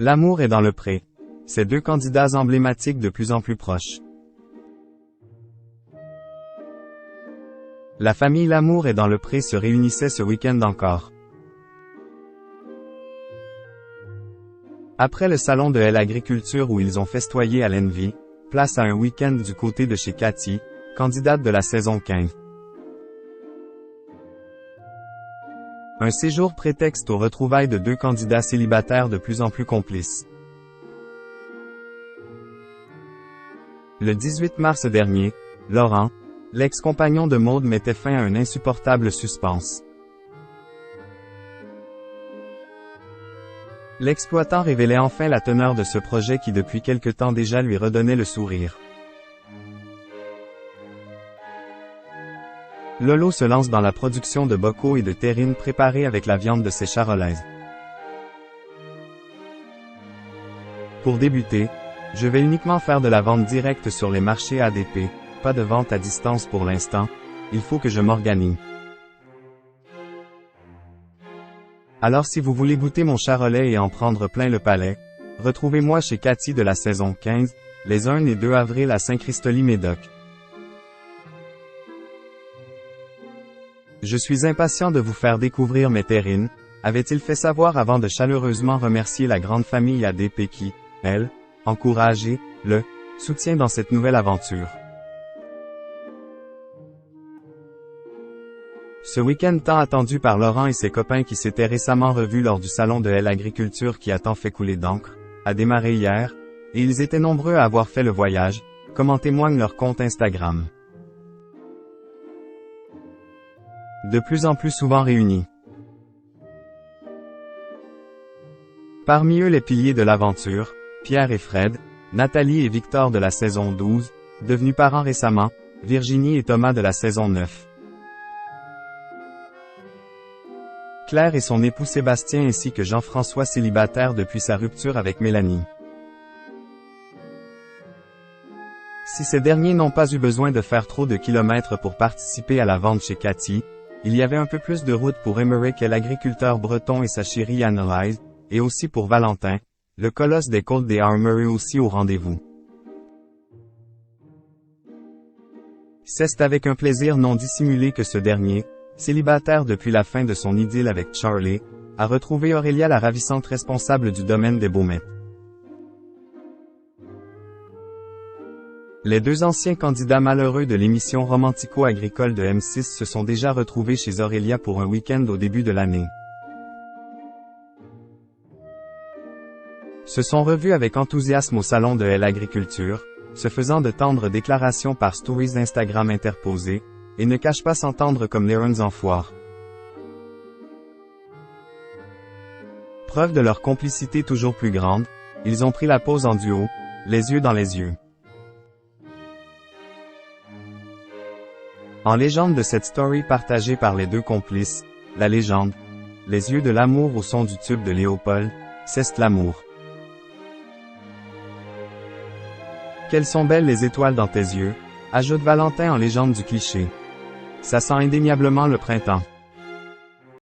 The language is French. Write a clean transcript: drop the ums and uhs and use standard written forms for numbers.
L'amour est dans le pré. Ces deux candidats emblématiques de plus en plus proches. La famille Lamour est dans le pré se réunissait ce week-end encore. Après le salon de l'agriculture où ils ont festoyé à l'Envy, place à un week-end du côté de chez Cathy, candidate de la saison 15. Un séjour prétexte aux retrouvailles de deux candidats célibataires de plus en plus complices. Le 18 mars dernier, Laurent, l'ex-compagnon de Maude, mettait fin à un insupportable suspense. L'exploitant révélait enfin la teneur de ce projet qui depuis quelque temps déjà lui redonnait le sourire. Lolo se lance dans la production de bocaux et de terrines préparés avec la viande de ses charolaises. Pour débuter, je vais uniquement faire de la vente directe sur les marchés ADP, pas de vente à distance pour l'instant, il faut que je m'organise. Alors si vous voulez goûter mon charolais et en prendre plein le palais, retrouvez-moi chez Cathy de la saison 15, les 1 et 2 avril à Saint-Christoly-Médoc. Je suis impatient de vous faire découvrir mes terrines, avait-il fait savoir avant de chaleureusement remercier la grande famille ADP qui, elle, encourage et, le, soutient dans cette nouvelle aventure. Ce week-end tant attendu par Laurent et ses copains qui s'étaient récemment revus lors du salon de l'agriculture qui a tant fait couler d'encre, a démarré hier, et ils étaient nombreux à avoir fait le voyage, comme en témoigne leur compte Instagram. De plus en plus souvent réunis. Parmi eux les piliers de l'aventure, Pierre et Fred, Nathalie et Victor de la saison 12, devenus parents récemment, Virginie et Thomas de la saison 9. Claire et son époux Sébastien ainsi que Jean-François célibataire depuis sa rupture avec Mélanie. Si ces derniers n'ont pas eu besoin de faire trop de kilomètres pour participer à la vente chez Cathy, il y avait un peu plus de route pour Emeric l'agriculteur breton et sa chérie Anne-Rise, et aussi pour Valentin, le colosse des côtes des Armory aussi au rendez-vous. C'est avec un plaisir non dissimulé que ce dernier, célibataire depuis la fin de son idylle avec Charlie, a retrouvé Aurélia la ravissante responsable du domaine des Baumettes. Les deux anciens candidats malheureux de l'émission romantico-agricole de M6 se sont déjà retrouvés chez Aurélia pour un week-end au début de l'année. Se sont revus avec enthousiasme au salon de l'agriculture, se faisant de tendres déclarations par stories Instagram interposées, et ne cachent pas s'entendre comme les runs en foire. Preuve de leur complicité toujours plus grande, ils ont pris la pose en duo, les yeux dans les yeux. En légende de cette story partagée par les deux complices, la légende, les yeux de l'amour au son du tube de Léopold, c'est l'amour. Quelles sont belles les étoiles dans tes yeux, ajoute Valentin en légende du cliché. Ça sent indéniablement le printemps.